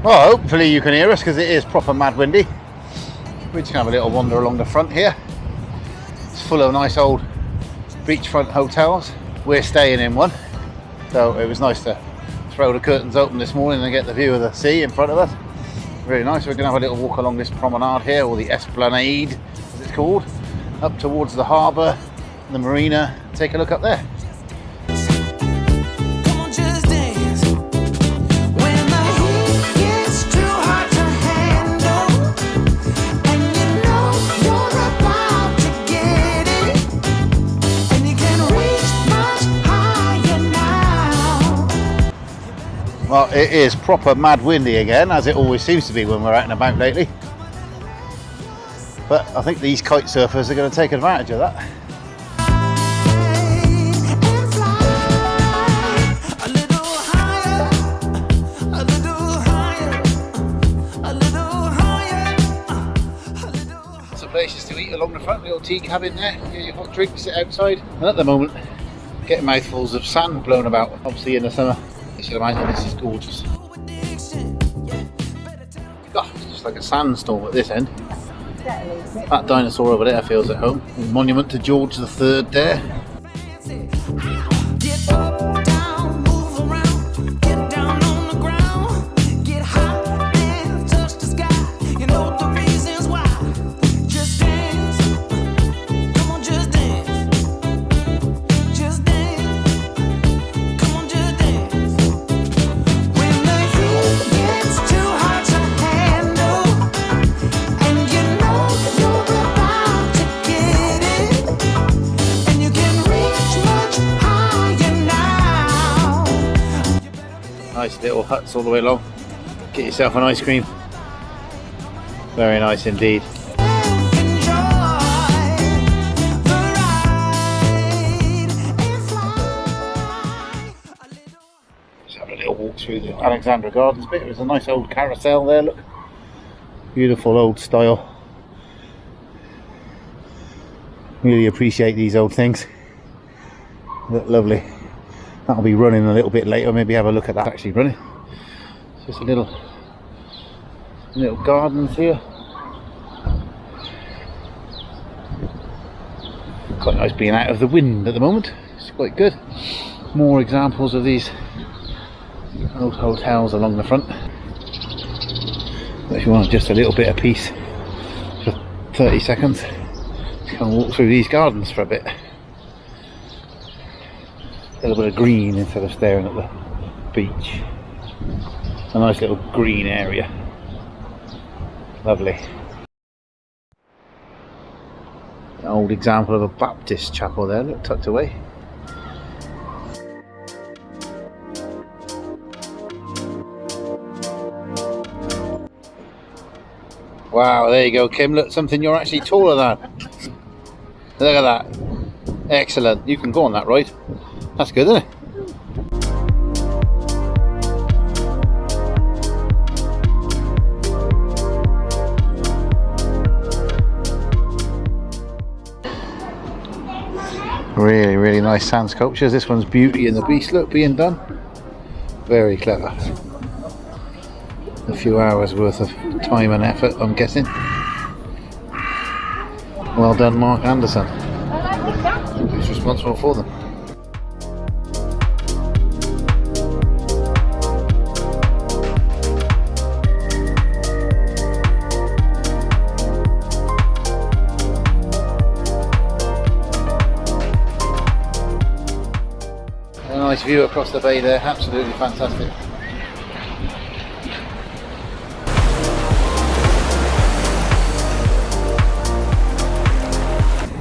Well, hopefully you can hear us because it is proper mad windy. We just have a little wander along the front here. It's full of nice old beachfront hotels. We're staying in one, so it was nice to throw the curtains open this morning and get the view of the sea in front of us. Really nice. We're going to have a little walk along this promenade here, or the Esplanade as it's called, up towards the harbour, the marina. Take a look up there. Well, it is proper mad windy again, as it always seems to be when we're out and about lately. But I think these kite surfers are going to take advantage of that. Some places to eat along the front, little tea cabin there, get your hot drink, sit outside. And at the moment, getting mouthfuls of sand blown about, obviously in the summer. You should imagine this is gorgeous. God, it's just like a sandstorm at this end. That dinosaur over there feels at home. Monument to George III there. Nice little huts all the way along. Get yourself an ice cream. Very nice indeed. Just have a little walk through the Alexandra Gardens bit. There's a nice old carousel there, look. Beautiful old style. Really appreciate these old things. Look lovely. That'll be running a little bit later. Maybe have a look at that actually running. Just a little gardens here. Quite nice being out of the wind at the moment. It's quite good. More examples of these old hotels along the front. But if you want just a little bit of peace for 30 seconds, just come and walk through these gardens for a bit. A little bit of green instead of staring at the beach. A nice little green area. Lovely. An old example of a Baptist chapel there, look, tucked away. Wow, there you go, Kim. Look, something you're actually taller than. Look at that. Excellent. You can go on that ride. That's good, isn't it? Really, really nice sand sculptures. This one's Beauty and the Beast, look, being done. Very clever. A few hours worth of time and effort, I'm guessing. Well done, Mark Anderson. Who's responsible for them? Nice view across the bay there, absolutely fantastic.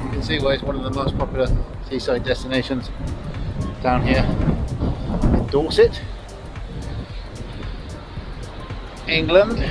You can see why it's one of the most popular seaside destinations down here in Dorset, England.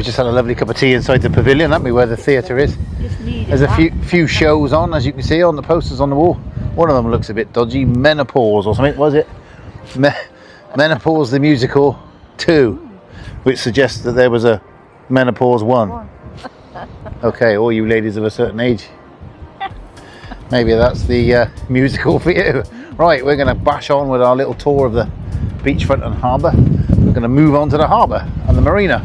we just had a lovely cup of tea inside the pavilion. That'd be where the theatre is. There's a few shows on, as you can see on the posters on the wall. One of them looks a bit dodgy. Menopause or something, was it? Menopause the Musical 2, which suggests that there was a Menopause 1. Okay, all you ladies of a certain age. Maybe that's the musical for you. Right, we're going to bash on with our little tour of the beachfront and harbour. We're going to move on to the harbour and the marina.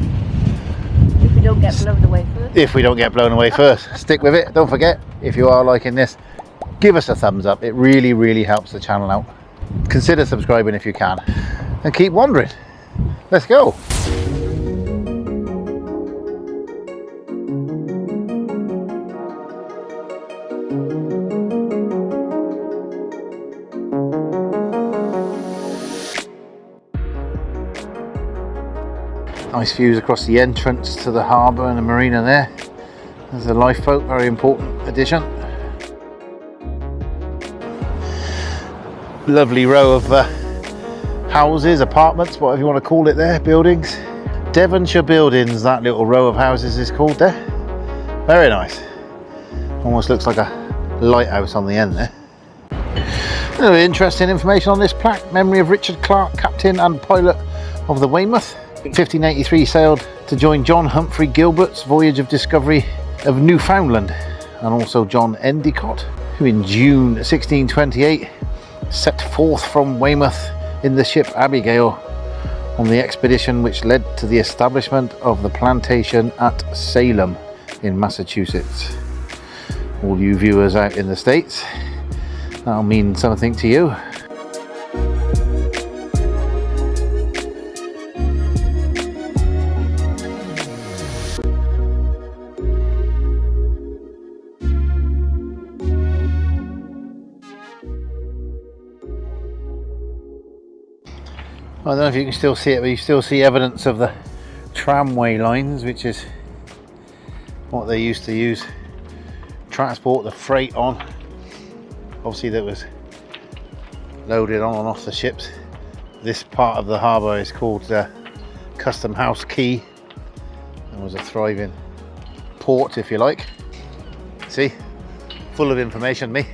If we don't get blown away first. If we don't get blown away first. Stick with it. Don't forget, if you are liking this, give us a thumbs up. It really, really helps the channel out. Consider subscribing if you can. And keep wandering. Let's go. Nice views across the entrance to the harbour and the marina there. There's a lifeboat, very important addition. Lovely row of houses, apartments, whatever you want to call it there, buildings. Devonshire Buildings, that little row of houses is called there. Very nice. Almost looks like a lighthouse on the end there. Another interesting information on this plaque. Memory of Richard Clark, captain and pilot of the Weymouth. 1583 sailed to join John Humphrey Gilbert's voyage of discovery of Newfoundland, and also John Endicott, who in June 1628 set forth from Weymouth in the ship Abigail on the expedition which led to the establishment of the plantation at Salem in Massachusetts. All you viewers out in the States, that'll mean something to you. I don't know if you can still see it, but you still see evidence of the tramway lines, which is what they used to use to transport the freight on. Obviously that was loaded on and off the ships. This part of the harbour is called Custom House Quay, and was a thriving port, if you like. See, full of information, me.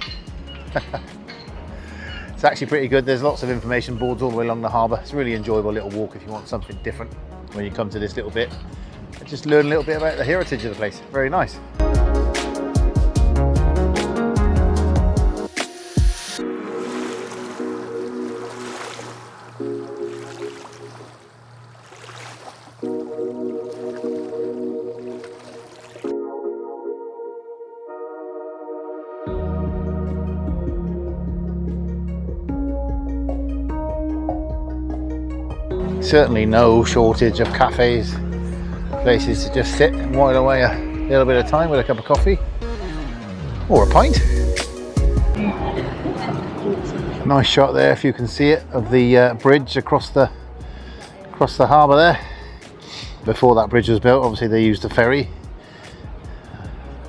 It's actually pretty good. There's lots of information boards all the way along the harbour. It's a really enjoyable little walk if you want something different when you come to this little bit. And just learn a little bit about the heritage of the place. Very nice. Certainly no shortage of cafes, places to just sit and while away a little bit of time with a cup of coffee or a pint. Nice shot there, if you can see it, of the bridge across the harbour there. Before that bridge was built, obviously they used a ferry,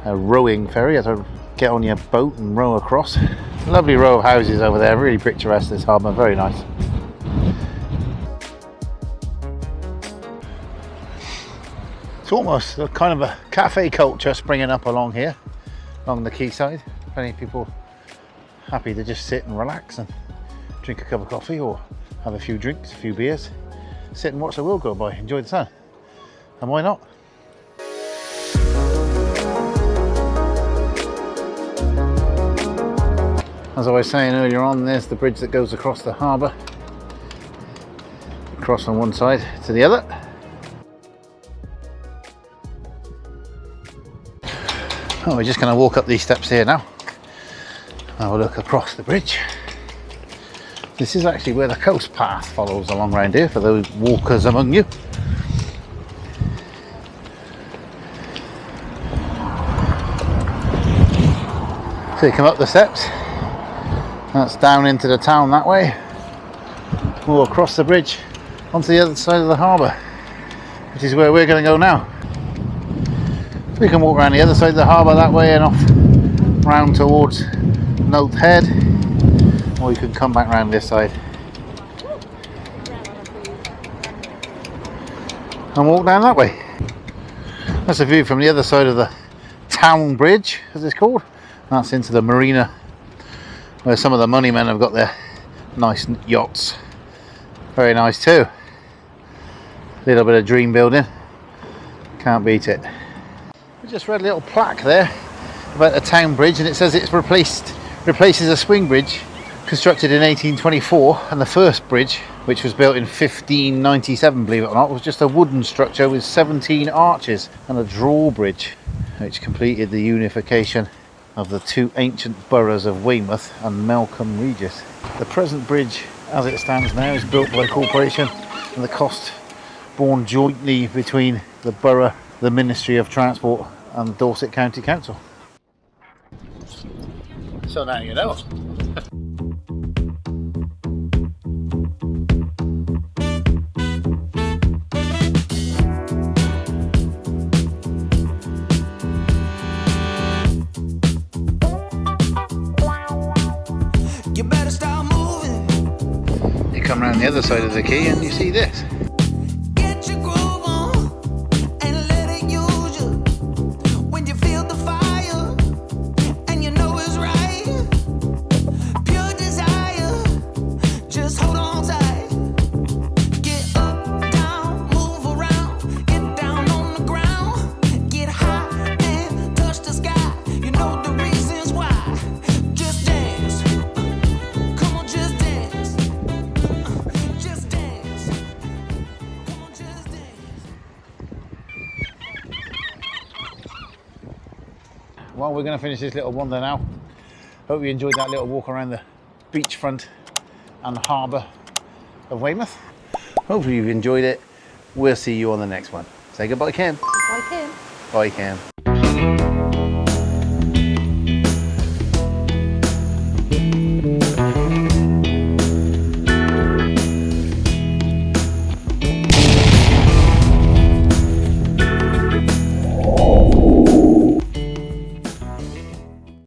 a rowing ferry. You had to get on your boat and row across. Lovely row of houses over there, really picturesque, this harbour, very nice. It's almost a kind of a cafe culture springing up along here, along the quayside. Plenty of people happy to just sit and relax and drink a cup of coffee or have a few drinks, a few beers, sit and watch the world go by, enjoy the sun. And why not? As I was saying earlier on, there's the bridge that goes across the harbour. Across from one side to the other. Oh, we're just going to walk up these steps here now. Have a look across the bridge. This is actually where the coast path follows along around here for those walkers among you. So you come up the steps, that's down into the town that way, or across the bridge onto the other side of the harbour, which is where we're going to go now. We can walk around the other side of the harbour that way and off round towards Note Head, or you can come back round this side and walk down that way. That's a view from the other side of the town bridge, as it's called. That's into the marina where some of the money men have got their nice yachts. Very nice too. Little bit of dream building. Can't beat it. We just read a little plaque there about the town bridge, and it says it's replaces a swing bridge constructed in 1824, and the first bridge, which was built in 1597, believe it or not, was just a wooden structure with 17 arches and a drawbridge, which completed the unification of the two ancient boroughs of Weymouth and Melcombe Regis. The present bridge, as it stands now, is built by the corporation, and the cost borne jointly between the borough, the Ministry of Transport and Dorset County Council. So now you know. You better start moving. You come around the other side of the quay and you see this. Get your groove on and let it use you. When you feel the fire and you know it's right. Pure desire, just hold on tight. Get up, down, move around. Get down on the ground. Get high and touch the sky. You know the reasons why. Just dance. Come on, just dance. Just dance. Come on, just dance. Well, we're going to finish this little wander now. Hope you enjoyed that little walk around the beachfront and harbour of Weymouth. Hopefully you've enjoyed it. We'll see you on the next one. Say goodbye, Kim. Like him. Bye, Kim.